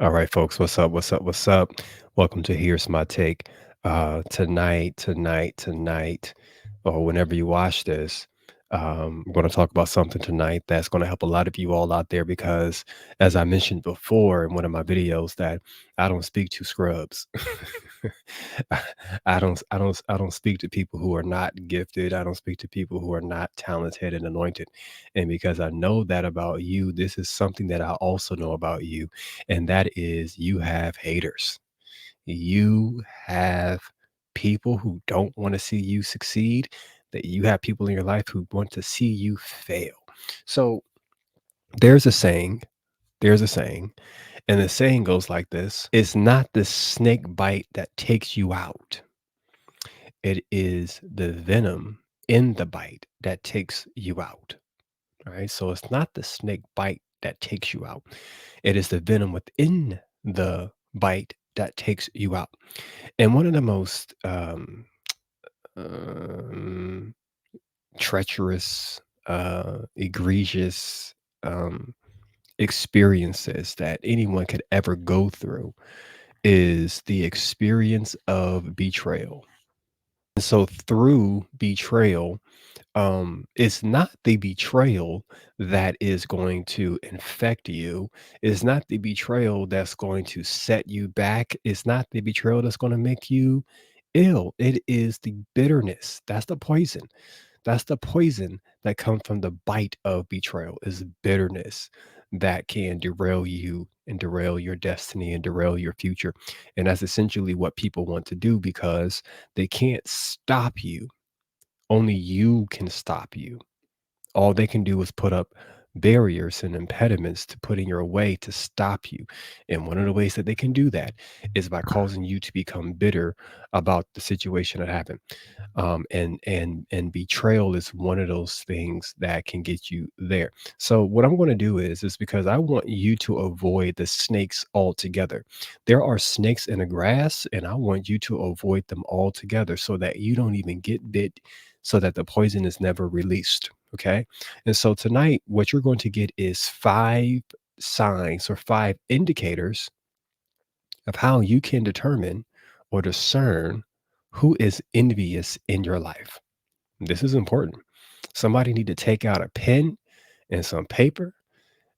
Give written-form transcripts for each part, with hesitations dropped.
All right, folks, what's up? What's up? What's up? Welcome to Here's My Take. Tonight, or whenever you watch this, I'm going to talk about something tonight that's going to help a lot of you all out there because, as I mentioned before in one of my videos, that I don't speak to scrubs. I I don't speak to people who are not gifted. I don't speak to people who are not talented and anointed. And because I know that about you, this is something that I also know about you, and that is you have haters. You have people who don't want to see you succeed, that you have people in your life who want to see you fail. So there's a saying, there's a saying, and the saying goes like this: it's not the snake bite that takes you out. It is the venom in the bite that takes you out. All right. So it's not the snake bite that takes you out. It is the venom within the bite that takes you out. And one of the most um, treacherous, egregious experiences that anyone could ever go through is the experience of betrayal. And so through betrayal, it's not the betrayal that is going to infect you. It's not the betrayal that's going to set you back. It's not the betrayal that's going to make you ill. It is the bitterness. That's the poison. That's the poison that comes from the bite of betrayal is bitterness that can derail you and derail your destiny and derail your future. And that's essentially what people want to do because they can't stop you. Only you can stop you. All they can do is put up barriers and impediments to put in your way to stop you. And one of the ways that they can do that is by causing you to become bitter about the situation that happened. And betrayal is one of those things that can get you there. So what I'm going to do is because I want you to avoid the snakes altogether. There are snakes in the grass, and I want you to avoid them altogether so that you don't even get bit, so that the poison is never released. Okay. And so tonight, what you're going to get is 5 signs or 5 indicators of how you can determine or discern who is envious in your life. This is important. Somebody need to take out a pen and some paper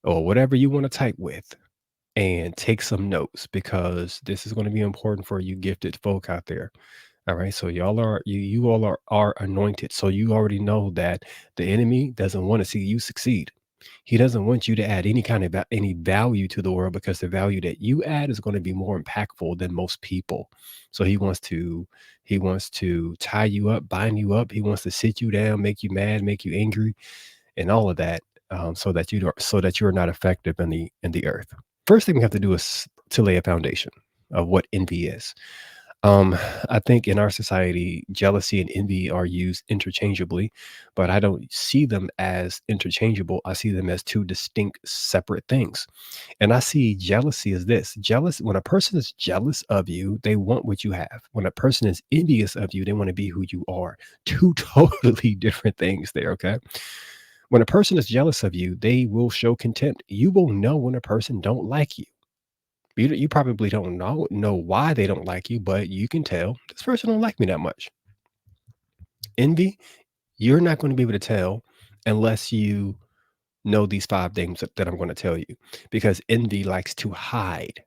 or whatever you want to type with and take some notes because this is going to be important for you gifted folk out there. All right. So you all are anointed. So you already know that the enemy doesn't want to see you succeed. He doesn't want you to add any kind of any value to the world because the value that you add is going to be more impactful than most people. So he wants to tie you up, bind you up. He wants to sit you down, make you mad, make you angry, and all of that, so that you're not effective in the earth. First thing we have to do is to lay a foundation of what envy is. I think in our society, jealousy and envy are used interchangeably, but I don't see them as interchangeable. I see them as two distinct, separate things. And I see jealousy as this: when a person is jealous of you, they want what you have. When a person is envious of you, they want to be who you are. Two totally different things there, okay? When a person is jealous of you, they will show contempt. You will know when a person don't like you. You probably don't know why they don't like you, but you can tell this person don't like me that much. Envy, you're not going to be able to tell unless you know these 5 things that I'm going to tell you, because envy likes to hide.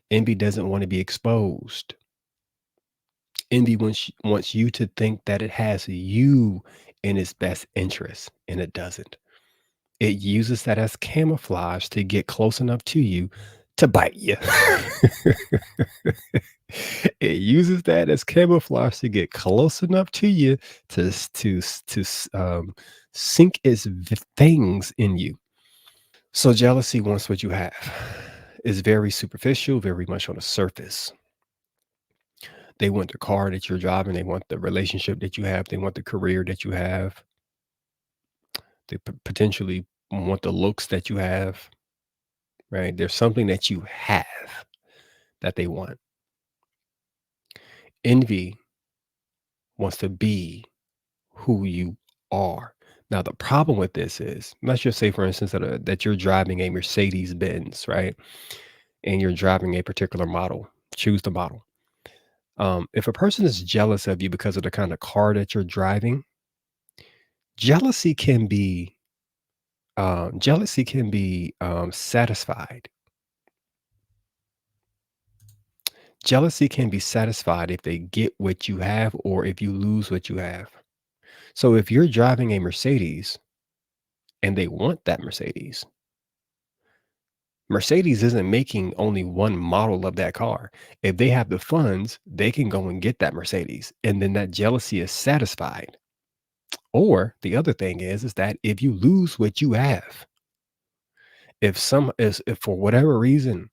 Envy doesn't want to be exposed. Envy wants you to think that it has you in its best interest, and it doesn't. It uses that as camouflage to get close enough to you to bite you. It uses that as camouflage to get close enough to you to sink its things in you. So jealousy wants what you have. It's very superficial, very much on the surface. They want the car that you're driving. They want the relationship that you have. They want the career that you have. They potentially want the looks that you have, right? There's something that you have that they want. Envy wants to be who you are. Now, the problem with this is, let's just say, for instance, that you're driving a Mercedes Benz, right? And you're driving a particular model. Choose the model. If a person is jealous of you because of the kind of car that you're driving, jealousy can be satisfied. Jealousy can be satisfied if they get what you have or if you lose what you have. So if you're driving a Mercedes and they want that Mercedes, Mercedes isn't making only one model of that car. If they have the funds, they can go and get that Mercedes, and then that jealousy is satisfied. Or the other thing is that if you lose what you have, if for whatever reason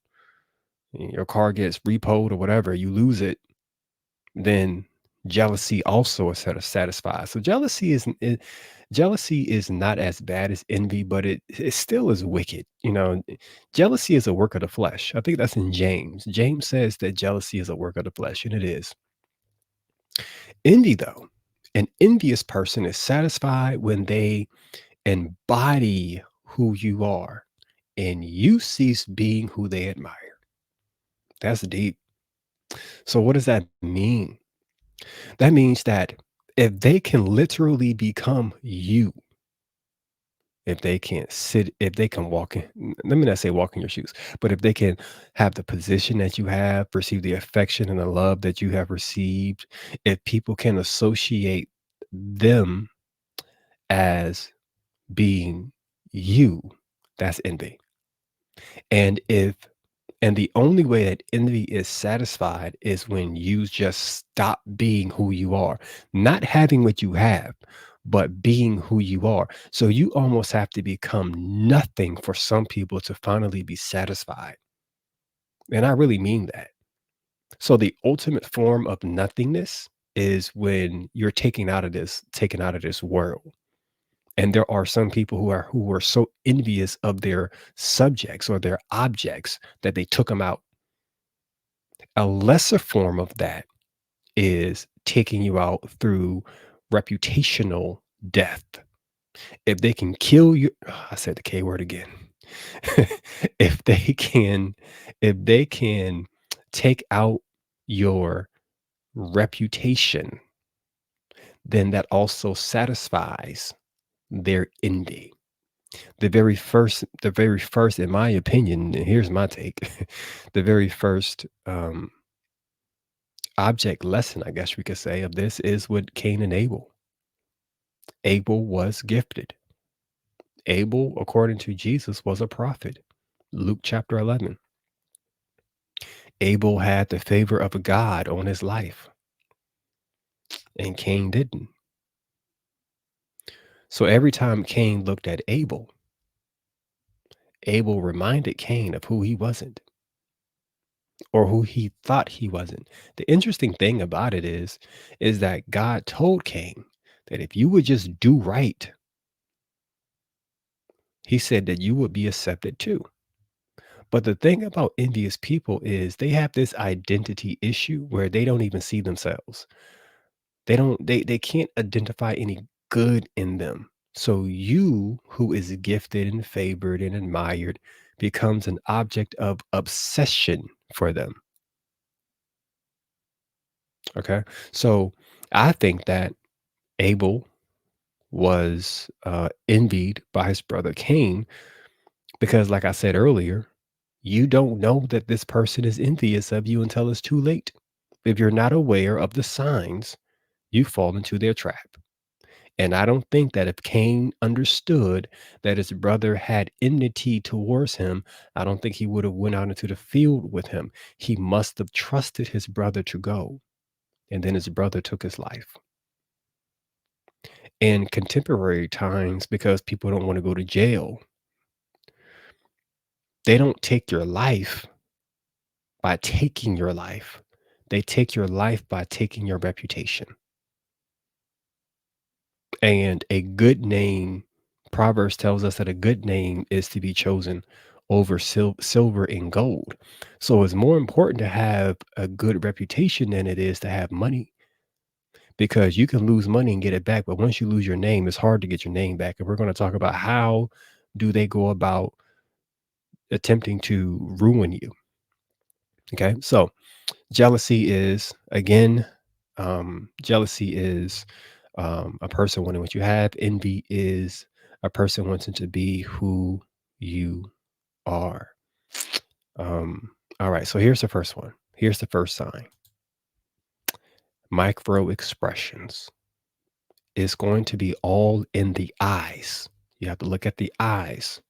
your car gets repoed or whatever, you lose it, then jealousy also is satisfied. So jealousy is not as bad as envy, but it still is wicked. Jealousy is a work of the flesh. I think that's in James. James says that jealousy is a work of the flesh, and it is. Envy, though, an envious person is satisfied when they embody who you are and you cease being who they admire. That's deep. So what does that mean? That means that if they can literally become you, if they can let me not say walk in your shoes, but if they can have the position that you have, receive the affection and the love that you have received, if people can associate them as being you, that's envy. And if And the only way that envy is satisfied is when you just stop being who you are, not having what you have, but being who you are. So you almost have to become nothing for some people to finally be satisfied. And I really mean that. So the ultimate form of nothingness is when you're taken out of this world. And there are some people who are so envious of their subjects or their objects that they took them out. A lesser form of that is taking you out through reputational death. If they can kill you, I said the K word again. If they can if they can take out your reputation, then that also satisfies their envy. The very first, in my opinion, and here's my take, the very first object lesson, I guess we could say, of this is with Cain and Abel. Abel was gifted. Abel, according to Jesus, was a prophet. Luke chapter 11. Abel had the favor of God on his life, and Cain didn't. So every time Cain looked at Abel, Abel reminded Cain of who he wasn't or who he thought he wasn't. The interesting thing about it is that God told Cain that if you would just do right, he said that you would be accepted too. But the thing about envious people is they have this identity issue where they don't even see themselves. They can't identify any good in them. So you, who is gifted and favored and admired, becomes an object of obsession for them. Okay. So I think that Abel was envied by his brother Cain because, like I said earlier, you don't know that this person is envious of you until it's too late. If you're not aware of the signs, you fall into their trap. And I don't think that if Cain understood that his brother had enmity towards him, I don't think he would have went out into the field with him. He must have trusted his brother to go, and then his brother took his life. In contemporary times, because people don't want to go to jail, they don't take your life by taking your life. They take your life by taking your reputation. And a good name, Proverbs tells us that a good name is to be chosen over silver and gold. So it's more important to have a good reputation than it is to have money because you can lose money and get it back, but once you lose your name, it's hard to get your name back. And we're going to talk about how do they go about attempting to ruin you. Okay. So jealousy is, again, jealousy is a person wanting what you have. Envy is a person wanting to be who you are. All right. So here's the first one. Here's the first sign. Micro expressions is going to be all in the eyes. You have to look at the eyes.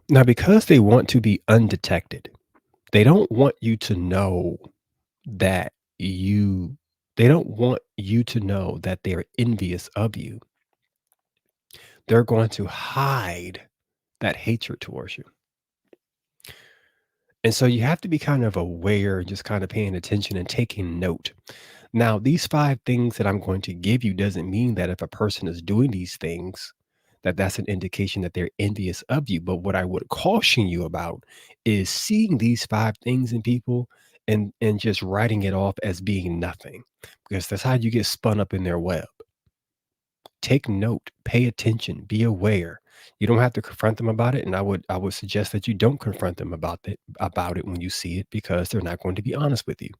Now, because they want to be undetected, they don't want you to know that you they don't want you to know that they're envious of you. They're going to hide that hatred towards you. And so you have to be kind of aware, just kind of paying attention and taking note. Now, these 5 things that I'm going to give you doesn't mean that if a person is doing these things, that that's an indication that they're envious of you. But what I would caution you about is seeing these 5 things in people and just writing it off as being nothing, because that's how you get spun up in their web. Take note, pay attention, be aware. You don't have to confront them about it, and I would suggest that you don't confront them about it when you see it, because they're not going to be honest with you.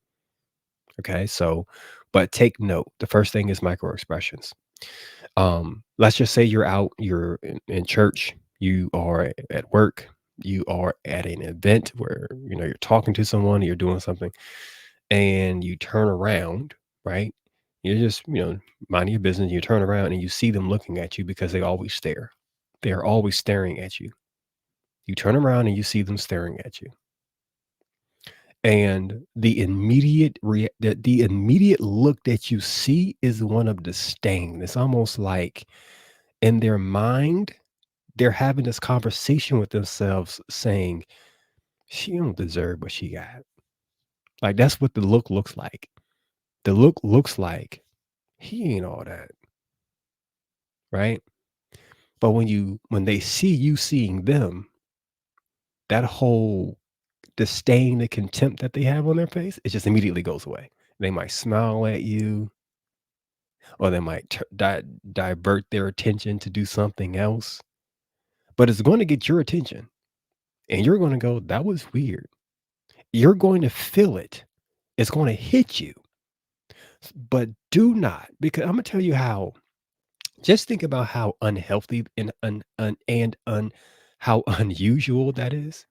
Okay? So, but take note. The first thing is micro expressions. Let's just say you're in church, you are at work, you are at an event where, you're talking to someone, you're doing something, and you turn around, right? You're just, minding your business. You turn around and you see them looking at you because they always stare. They are always staring at you. You turn around and you see them staring at you. And the immediate look that you see is one of disdain. It's almost like in their mind, they're having this conversation with themselves saying, "She don't deserve what she got." Like, that's what the look looks like. The look looks like, "He ain't all that," right? But when they see you seeing them, that whole disdain and contempt that they have on their face, it just immediately goes away. They might smile at you, or they might divert their attention to do something else, but it's gonna get your attention, and you're gonna go, "That was weird." You're going to feel it. It's gonna hit you, but do not, because Imma tell you how. Just think about how unhealthy and how unusual that is.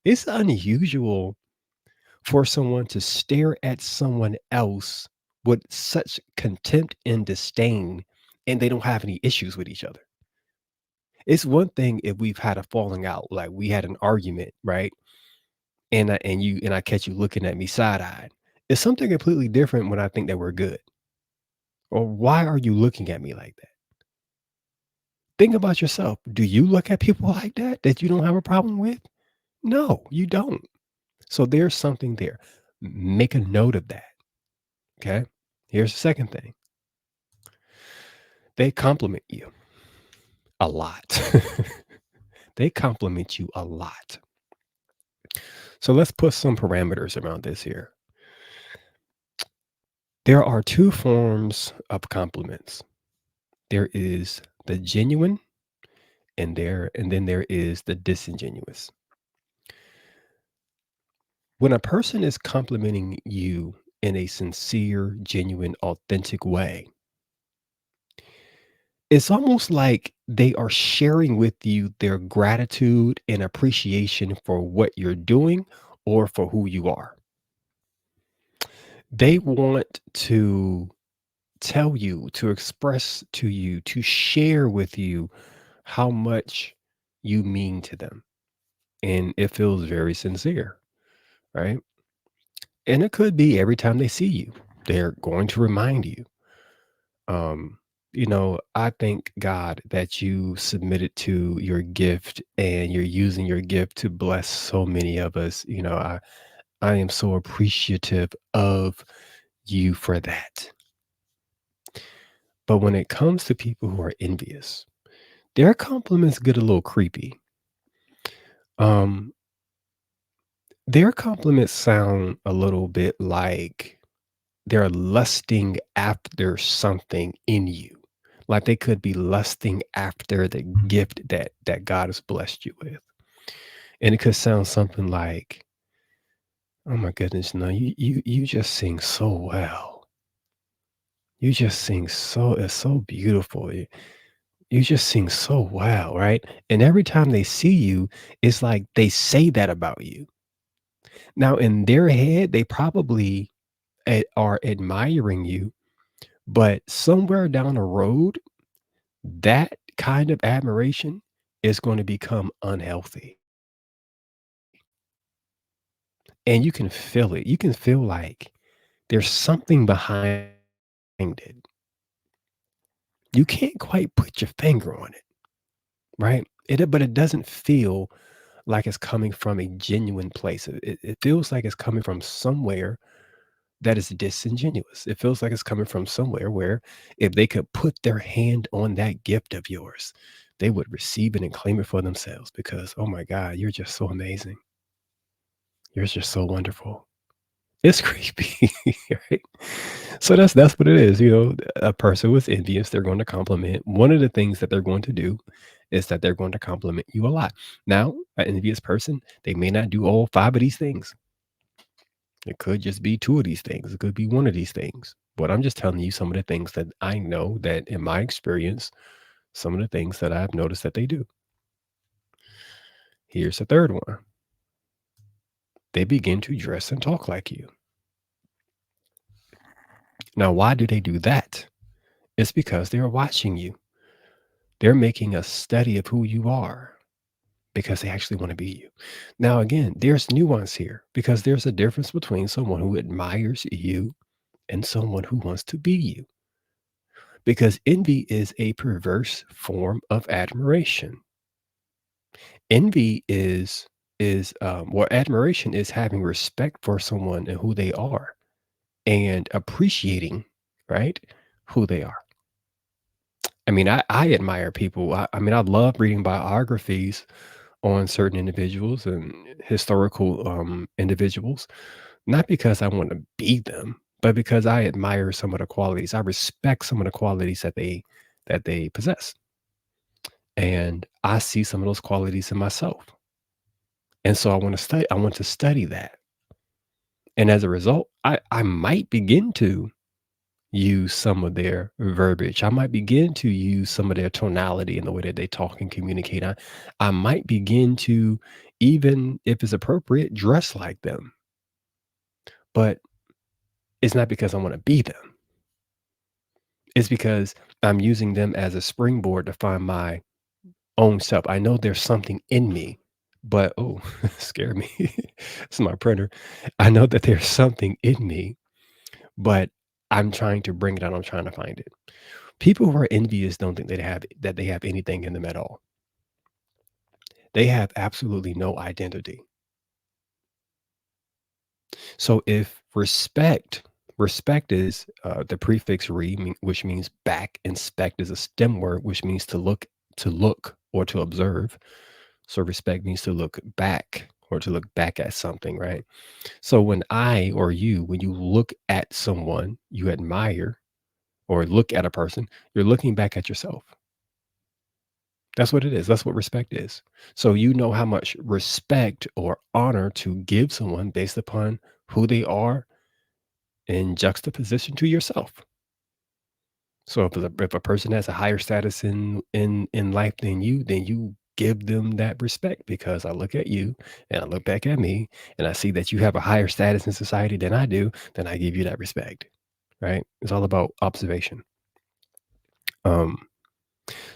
It's unusual for someone to stare at someone else with such contempt and disdain, and they don't have any issues with each other. It's one thing if we've had a falling out, like we had an argument, right? And I catch you looking at me side-eyed. It's something completely different when I think that we're good. Or why are you looking at me like that? Think about yourself. Do you look at people like that you don't have a problem with? No, you don't. So there's something there. Make a note of that. Okay. Here's the second thing. They compliment you a lot. They compliment you a lot. So let's put some parameters around this here. There are 2 forms of compliments. There is the genuine, and then there is the disingenuous. When a person is complimenting you in a sincere, genuine, authentic way, it's almost like they are sharing with you their gratitude and appreciation for what you're doing or for who you are. They want to tell you, to express to you, to share with you how much you mean to them. And it feels very sincere, right? And it could be every time they see you, they're going to remind you. Um, I thank God that you submitted to your gift and you're using your gift to bless so many of us. I am so appreciative of you for that. But when it comes to people who are envious, their compliments get a little creepy. Um, Their compliments sound a little bit like they're lusting after something in you. Like they could be lusting after the gift that God has blessed you with. And it could sound something like, "Oh my goodness, no, you just sing so well. You just sing so it's so beautiful. You just sing so well," right? And every time they see you, it's like they say that about you. Now in their head, they probably are admiring you, but somewhere down the road, that kind of admiration is going to become unhealthy. And you can feel it. You can feel like there's something behind it. You can't quite put your finger on it, right? But it doesn't feel like it's coming from a genuine place. It feels like it's coming from somewhere that is disingenuous. It feels like it's coming from somewhere where if they could put their hand on that gift of yours, they would receive it and claim it for themselves because, oh my God, you're just so amazing. You're just so wonderful. It's creepy, right? So that's what it is. A person with envious, they're going to compliment. One of the things that they're going to do is that they're going to compliment you a lot. Now, an envious person, they may not do all five of these things. It could just be two of these things. It could be one of these things. But I'm just telling you some of the things that I know that in my experience, some of the things that I've noticed that they do. Here's the third one. They begin to dress and talk like you. Now, why do they do that? It's because they're watching you. They're making a study of who you are because they actually want to be you. Now, again, there's nuance here because there's a difference between someone who admires you and someone who wants to be you. Because envy is a perverse form of admiration. Envy admiration is having respect for someone and who they are and appreciating, right, who they are. I mean, I admire people. I mean, I love reading biographies on certain individuals and historical individuals, not because I want to be them, but because I admire some of the qualities. I respect some of the qualities that they possess. And I see some of those qualities in myself. And so I want to study that. And as a result, I might begin to use some of their verbiage. I might begin to use some of their tonality in the way that they talk and communicate. I might begin to, even if it's appropriate, dress like them. But it's not because I want to be them. It's because I'm using them as a springboard to find my own self. I know there's something in me, but oh, scare me. It's my printer. I know that there's something in me, but I'm trying to bring it out. I'm trying to find it. People who are envious don't think they have anything in them at all. They have absolutely no identity. So if respect is the prefix which means back, and spect is a stem word which means to look or to observe. So respect means to look back or to look back at something, right? So when you look at someone you admire or look at a person, you're looking back at yourself. That's what it is. That's what respect is. So you know how much respect or honor to give someone based upon who they are in juxtaposition to yourself. So if a person has a higher status in life than you, then you give them that respect because I look at you and I look back at me and I see that you have a higher status in society than I do, then I give you that respect. Right? It's all about observation. Um,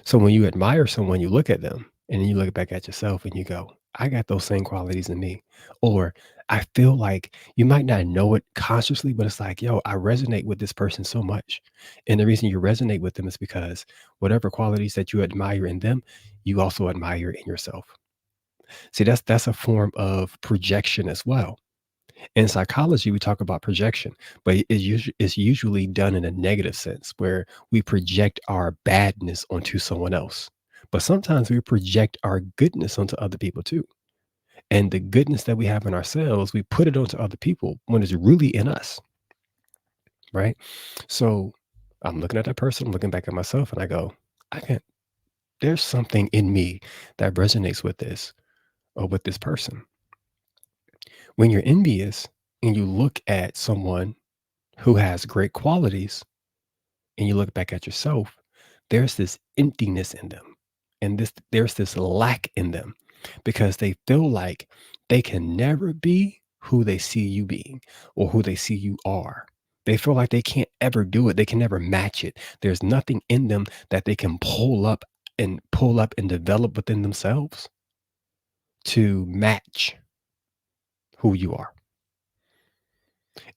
So when you admire someone, you look at them and then you look back at yourself and you go, I got those same qualities in me. Or I feel like you might not know it consciously, but it's like, yo, I resonate with this person so much. And the reason you resonate with them is because whatever qualities that you admire in them, you also admire in yourself. See, that's a form of projection as well. In psychology, we talk about projection, but it's usually done in a negative sense where we project our badness onto someone else. But sometimes we project our goodness onto other people too. And the goodness that we have in ourselves, we put it onto other people when it's really in us, right? So I'm looking at that person, looking back at myself, and I go, I can there's something in me that resonates with this or with this person. When you're envious and you look at someone who has great qualities and you look back at yourself, there's this emptiness in them. And there's this lack in them because they feel like they can never be who they see you being or who they see you are. They feel like they can't ever do it. They can never match it. There's nothing in them that they can pull up and develop within themselves to match who you are.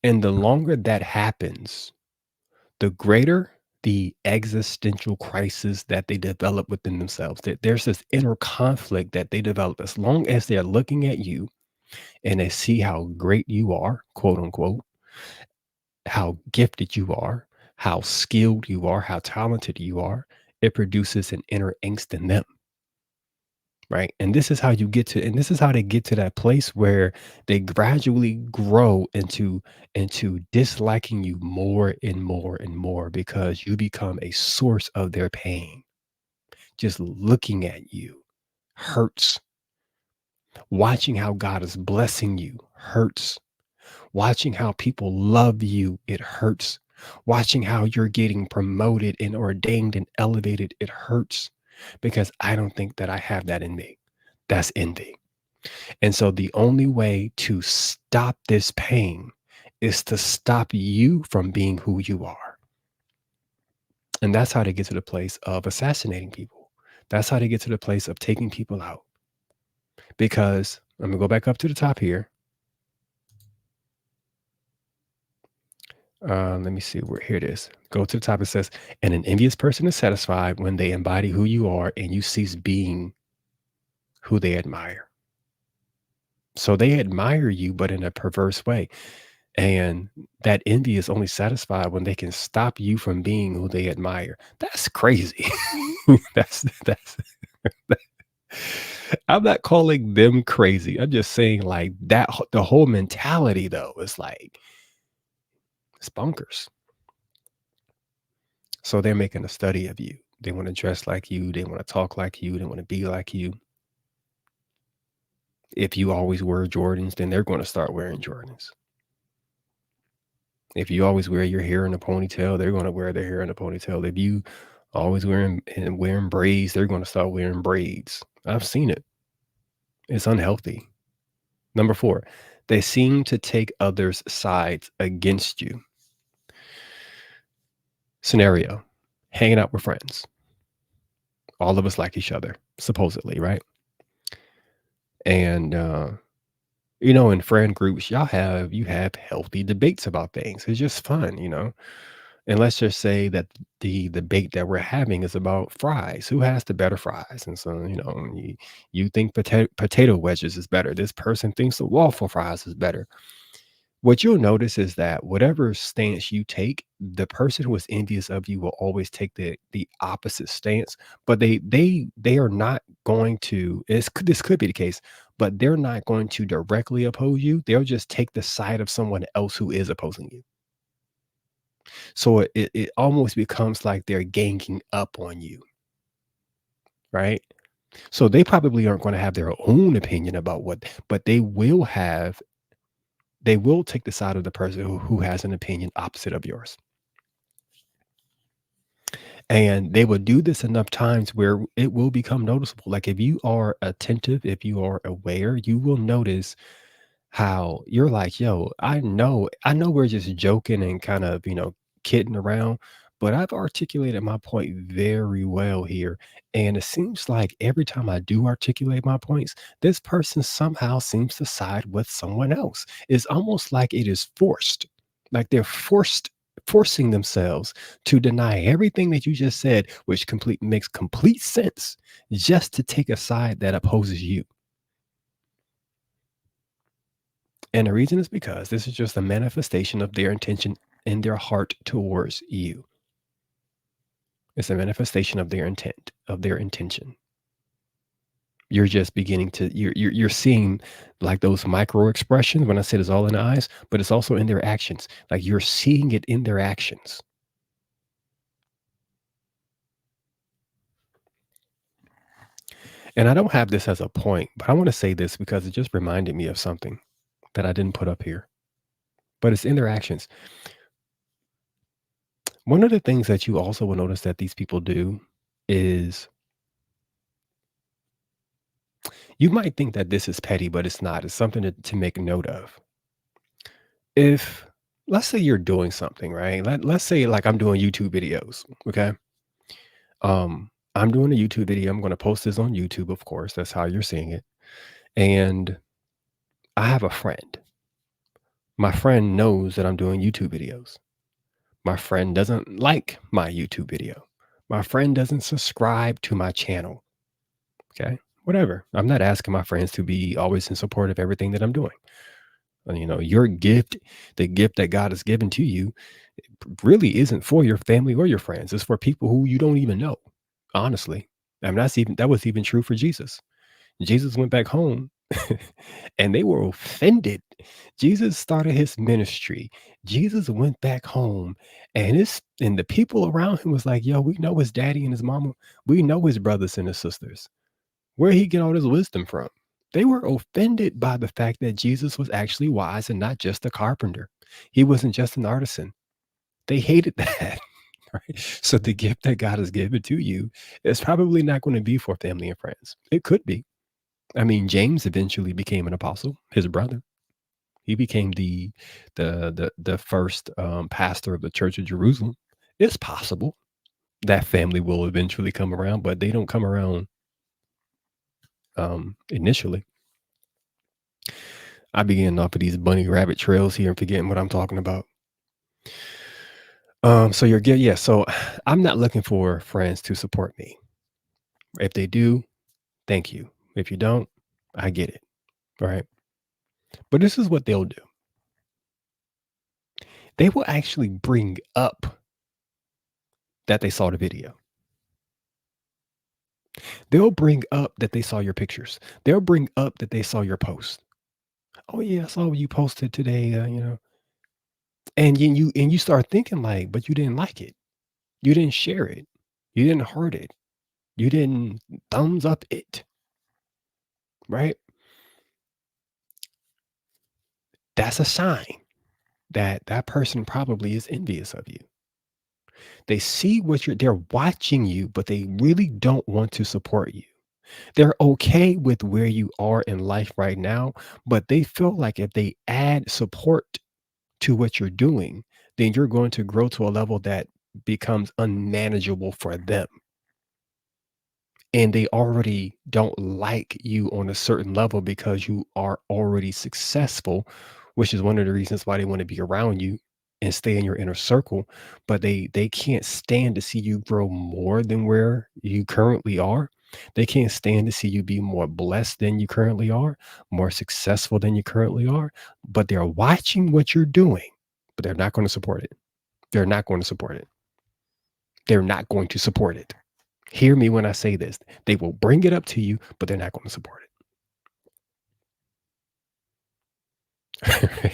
And the longer that happens, the greater the existential crisis that they develop within themselves. That there's this inner conflict that they develop as long as they're looking at you and they see how great you are, quote unquote, how gifted you are, how skilled you are, how talented you are. It produces an inner angst in them. Right. And this is how and this is how they get to that place where they gradually grow into disliking you more and more and more because you become a source of their pain. Just looking at you hurts. Watching how God is blessing you hurts. Watching how people love you, it hurts. Watching how you're getting promoted and ordained and elevated, it hurts because I don't think that I have that in me. That's envy. And so the only way to stop this pain is to stop you from being who you are. And that's how they get to the place of assassinating people. That's how they get to the place of taking people out. Because I'm going to go back up to the top here. Let me see where here it is. Go to the top. It says, and an envious person is satisfied when they embody who you are and you cease being who they admire. So they admire you, but in a perverse way. And that envy is only satisfied when they can stop you from being who they admire. That's crazy. That's I'm not calling them crazy. I'm just saying like that the whole mentality though is like it's bonkers. So they're making a study of you. They want to dress like you, they want to talk like you, they want to be like you. If you always wear Jordans, then they're going to start wearing Jordans. If you always wear your hair in a ponytail, they're gonna wear their hair in a ponytail. If you always wearing braids, they're gonna start wearing braids. I've seen it. It's unhealthy. Number 4, they seem to take others' sides against you. Scenario, hanging out with friends. All of us like each other, supposedly, right? And in friend groups, you have healthy debates about things. It's just fun. And let's just say that the debate that we're having is about fries. Who has the better fries? And so, you think potato wedges is better. This person thinks the waffle fries is better. What you'll notice is that whatever stance you take, the person who is envious of you will always take the opposite stance. But they are not going to. This could be the case, but they're not going to directly oppose you. They'll just take the side of someone else who is opposing you. So it almost becomes like they're ganging up on you, right? So they probably aren't going to have their own opinion about but they will take the side of the person who has an opinion opposite of yours. And they will do this enough times where it will become noticeable. Like if you are attentive, if you are aware, you will notice how you're like, yo, I know we're just joking and kind of, kidding around, but I've articulated my point very well here. And it seems like every time I do articulate my points, this person somehow seems to side with someone else. It's almost like it is forced, like they're forcing themselves to deny everything that you just said, which makes complete sense, just to take a side that opposes you. And the reason is because this is just a manifestation of their intention in their heart towards you. It's a manifestation of their intent, of their intention. You're just beginning to you're seeing, like, those micro expressions when I said it's all in the eyes, but it's also in their actions. Like, you're seeing it in their actions. And I don't have this as a point, but I wanna say this because it just reminded me of something that I didn't put up here, but it's in their actions. One of the things that you also will notice that these people do is you might think that this is petty, but it's not. It's something to make note of. If let's say you're doing something, right? Let's say like I'm doing YouTube videos, okay? I'm doing a YouTube video. I'm going to post this on YouTube, of course. That's how you're seeing it. And I have a friend. My friend knows that I'm doing YouTube videos. My friend doesn't like my YouTube video. My friend doesn't subscribe to my channel. Okay. Whatever. I'm not asking my friends to be always in support of everything that I'm doing. And, your gift, the gift that God has given to you, really isn't for your family or your friends. It's for people who you don't even know. Honestly. I mean, that was even true for Jesus. Jesus went back home and they were offended. Jesus started his ministry. Jesus went back home and the people around him was like, yo, we know his daddy and his mama. We know his brothers and his sisters. Where he get all this wisdom from? They were offended by the fact that Jesus was actually wise and not just a carpenter. He wasn't just an artisan. They hated that. Right? So the gift that God has given to you is probably not going to be for family and friends. It could be. I mean, James eventually became an apostle, his brother. He became the first pastor of the church of Jerusalem. It's possible that family will eventually come around, but they don't come around initially. I be getting off of these bunny rabbit trails here and forgetting what I'm talking about. So you're good. Yeah. So I'm not looking for friends to support me. If they do, thank you. If you don't, I get it. Right. But this is what they'll do. They will actually bring up that they saw the video. They'll bring up that they saw your pictures. They'll bring up that they saw your post. Oh yeah, I saw what you posted today. And you start thinking like, but you didn't like it. You didn't share it. You didn't heart it. You didn't thumbs up it. Right? That's a sign that that person probably is envious of you. They see what they're watching you, but they really don't want to support you. They're okay with where you are in life right now, but they feel like if they add support to what you're doing, then you're going to grow to a level that becomes unmanageable for them. And they already don't like you on a certain level because you are already successful, which is one of the reasons why they want to be around you and stay in your inner circle. But they can't stand to see you grow more than where you currently are. They can't stand to see you be more blessed than you currently are, more successful than you currently are. But they're watching what you're doing, but they're not going to support it. They're not going to support it. They're not going to support it. Hear me when I say this. They will bring it up to you, but they're not going to support it.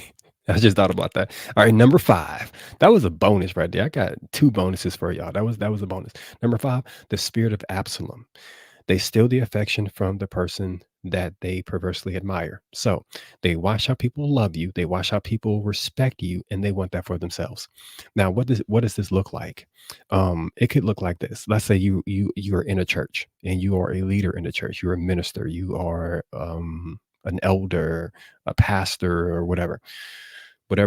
I just thought about that. All right, number 5. That was a bonus right there. I got 2 bonuses for y'all. That was a bonus. Number 5, the spirit of Absalom. They steal the affection from the person that they perversely admire. So they watch how people love you, they watch how people respect you, and they want that for themselves. Now, what does this look like? It could look like this. Let's say you're in a church and you are a leader in the church. You're a minister. You are an elder, a pastor, or whatever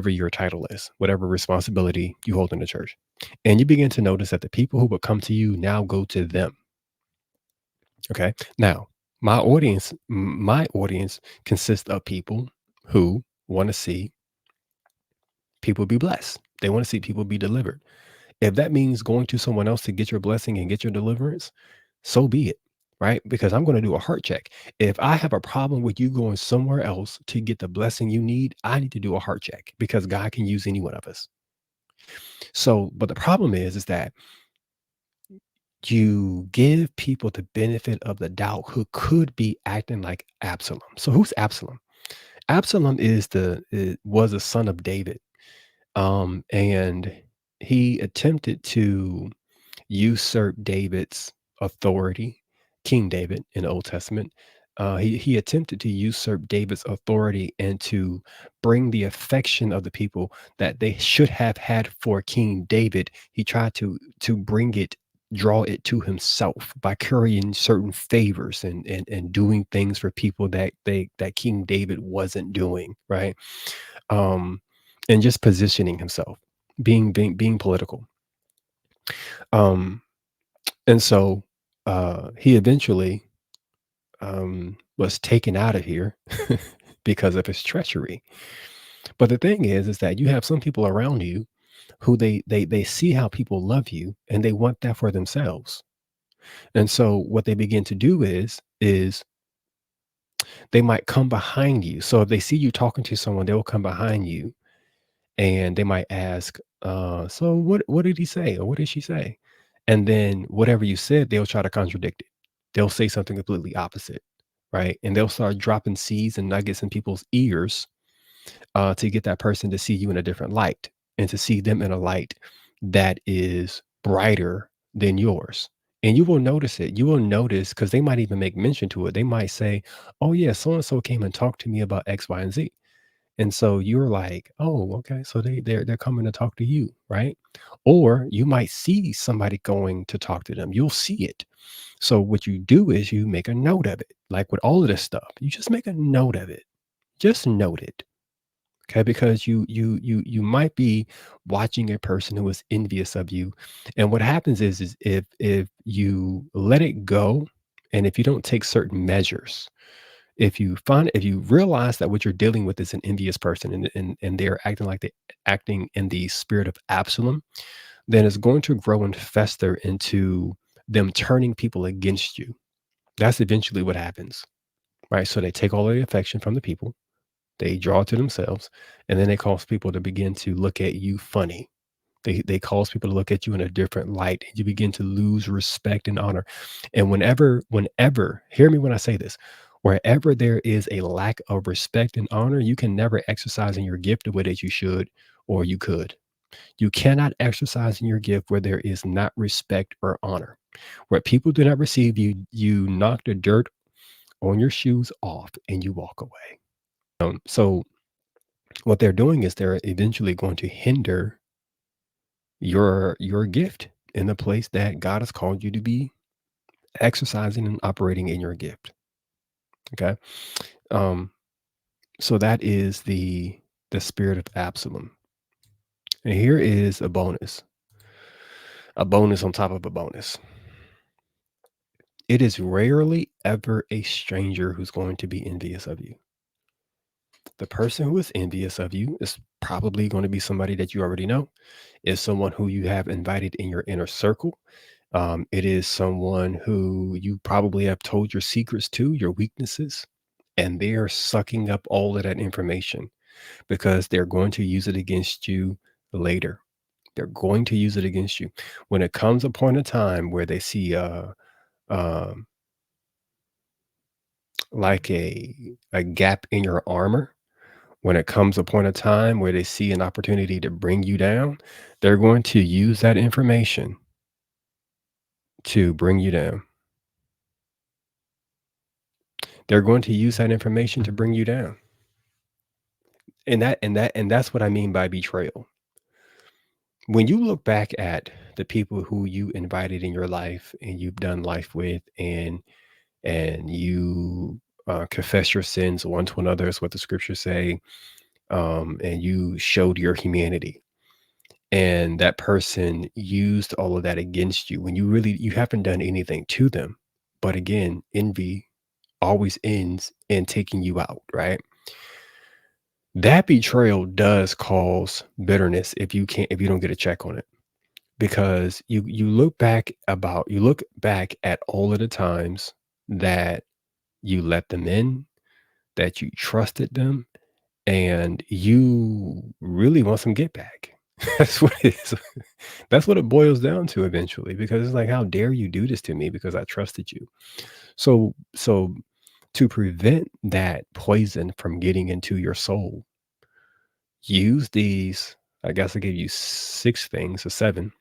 your title is, whatever responsibility you hold in the church. And you begin to notice that the people who would come to you now go to them. Okay. Now, my audience consists of people who want to see people be blessed. They want to see people be delivered. If that means going to someone else to get your blessing and get your deliverance, so be it. Right? Because I'm going to do a heart check. If I have a problem with you going somewhere else to get the blessing you need, I need to do a heart check because God can use any one of us. So, but the problem is that you give people the benefit of the doubt who could be acting like Absalom. So who's Absalom? Absalom was a son of David, and he attempted to usurp David's authority, King David in the Old Testament. He attempted to usurp David's authority and to bring the affection of the people that they should have had for King David. He tried to bring it, draw it to himself by currying certain favors and doing things for people that King David wasn't doing, right? Um, and just positioning himself, being political. Um, And so, he eventually, was taken out of here because of his treachery. But the thing is that you have some people around you who they see how people love you, and they want that for themselves. And so what they begin to do is they might come behind you. So if they see you talking to someone, they'll come behind you and they might ask, "So what did he say or what did she say?" And then whatever you said, they'll try to contradict it. They'll say something completely opposite, right? And they'll start dropping seeds and nuggets in people's ears to get that person to see you in a different light and to see them in a light that is brighter than yours. And you will notice it. You will notice because they might even make mention to it. They might say, "Oh yeah, so and so came and talked to me about X, Y, and Z." And so you're like, "Oh, okay. So they're coming to talk to you, right?" Or you might see somebody going to talk to them. You'll see it. So what you do is you make a note of it. Like with all of this stuff, you just make a note of it. Just note it. Okay, because you might be watching a person who is envious of you. And what happens is if you let it go and if you don't take certain measures, if you realize that what you're dealing with is an envious person and they're acting like they acting in the spirit of Absalom, then it's going to grow and fester into them turning people against you. That's eventually what happens, right? So they take all of the affection from the people, they draw it to themselves, and then they cause people to begin to look at you funny. They cause people to look at you in a different light. You begin to lose respect and honor. And whenever, hear me when I say this, wherever there is a lack of respect and honor, you can never exercise in your gift the way that you should or you could. You cannot exercise in your gift where there is not respect or honor. Where people do not receive you, you knock the dirt on your shoes off and you walk away. So what they're doing is they're eventually going to hinder your gift in the place that God has called you to be exercising and operating in your gift. Okay. Um, so that is the spirit of Absalom. And here is a bonus on top of a bonus. It is rarely ever a stranger who's going to be envious of you. The person who is envious of you is probably going to be somebody that you already know, is someone who you have invited in your inner circle. It is someone who you probably have told your secrets to, your weaknesses, and they are sucking up all of that information because they're going to use it against you later. They're going to use it against you. When it comes upon a time where they see um, like a gap in your armor, when it comes upon a time where they see an opportunity to bring you down, they're going to use that information to bring you down. They're going to use that information to bring you down. And that's what I mean by betrayal. When you look back at the people who you invited in your life and you've done life with and you confess your sins one to another is what the scriptures say, and you showed your humanity and that person used all of that against you when you haven't done anything to them. But again, envy always ends in taking you out, right? That betrayal does cause bitterness if you don't get a check on it. Because you look back at all of the times that you let them in, that you trusted them, and you really want some get back. That's what it is. That's what it boils down to eventually because it's like, how dare you do this to me because I trusted you? So to prevent that poison from getting into your soul, use these. I guess I gave you 6 things or 7.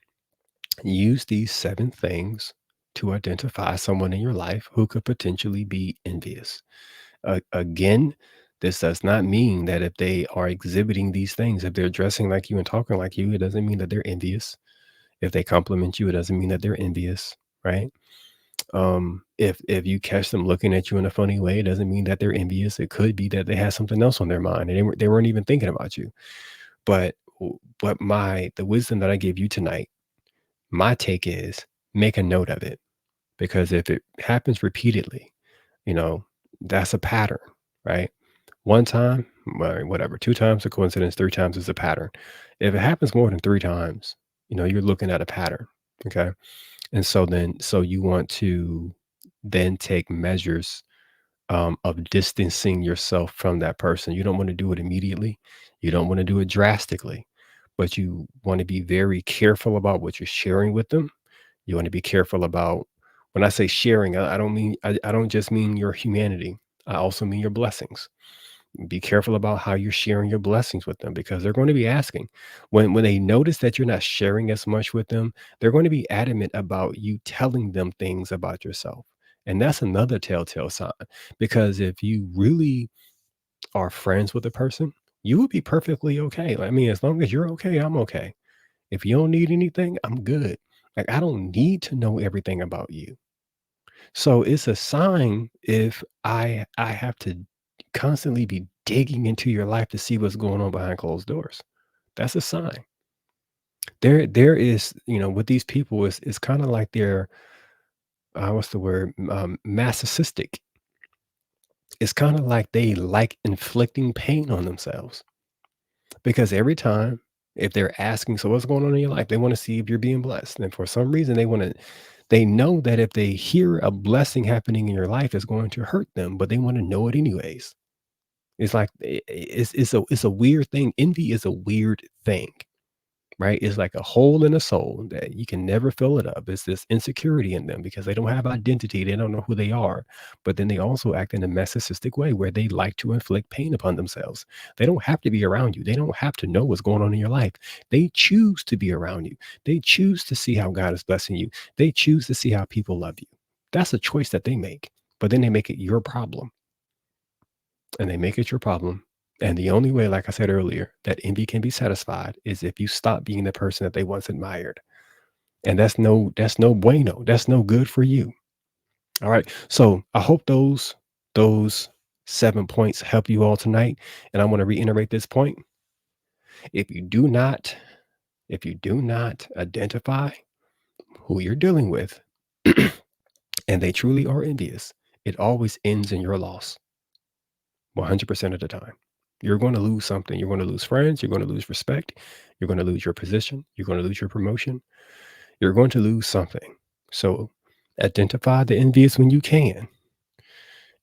Use these 7 things to identify someone in your life who could potentially be envious. Again, this does not mean that if they are exhibiting these things, if they're dressing like you and talking like you, it doesn't mean that they're envious. If they compliment you, it doesn't mean that they're envious, right? If you catch them looking at you in a funny way, it doesn't mean that they're envious. It could be that they had something else on their mind and they weren't even thinking about you. But the wisdom that I gave you tonight, my take is make a note of it because if it happens repeatedly, you know, that's a pattern, right? One time, well, whatever, 2 times a coincidence, 3 times is a pattern. If it happens more than 3 times, you're looking at a pattern, okay? And so you want to then take measures, of distancing yourself from that person. You don't wanna do it immediately. You don't wanna do it drastically, but you wanna be very careful about what you're sharing with them. You wanna be careful about when I say sharing, I don't just mean your humanity. I also mean your blessings. Be careful about how you're sharing your blessings with them because they're going to be asking. When they notice that you're not sharing as much with them, they're going to be adamant about you telling them things about yourself. And that's another telltale sign because if you really are friends with a person, you will be perfectly okay. I mean, as long as you're okay, I'm okay. If you don't need anything, I'm good. Like, I don't need to know everything about you. So it's a sign if I have to constantly be digging into your life to see what's going on behind closed doors. That's a sign. There is, with these people, it's kind of like they're what's the word? Masochistic. It's kind of like they like inflicting pain on themselves because every time if they're asking, so what's going on in your life? They want to see if you're being blessed. And for some reason they know that if they hear a blessing happening in your life, it's going to hurt them, but they want to know it anyways. It's like it's a weird thing. Envy is a weird thing, right? It's like a hole in a soul that you can never fill it up. It's this insecurity in them because they don't have identity. They don't know who they are. But then they also act in a narcissistic way where they like to inflict pain upon themselves. They don't have to be around you. They don't have to know what's going on in your life. They choose to be around you. They choose to see how God is blessing you. They choose to see how people love you. That's a choice that they make. But then they make it your problem and they make it your problem. And the only way, like I said earlier, that envy can be satisfied is if you stop being the person that they once admired. And that's no bueno. That's no good for you. All right. So I hope those 7 points help you all tonight. And I want to reiterate this point. If you do not, if you do not identify who you're dealing with and they truly are envious, it always ends in your loss 100% of the time. You're going to lose something. You're going to lose friends. You're going to lose respect. You're going to lose your position. You're going to lose your promotion. You're going to lose something. So identify the envious when you can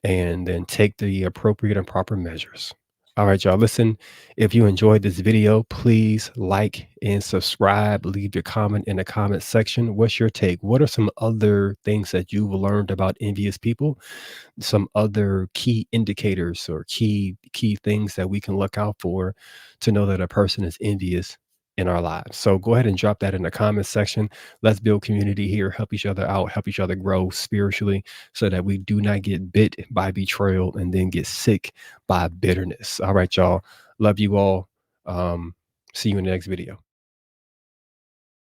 and then take the appropriate and proper measures. All right, y'all. Listen, if you enjoyed this video, please like and subscribe. Leave your comment in the comment section. What's your take? What are some other things that you've learned about envious people? Some other key indicators or key things that we can look out for to know that a person is envious in our lives. So go ahead and drop that in the comments section. Let's build community here, help each other out, help each other grow spiritually so that we do not get bit by betrayal and then get sick by bitterness. All right, y'all. Love you all. See you in the next video.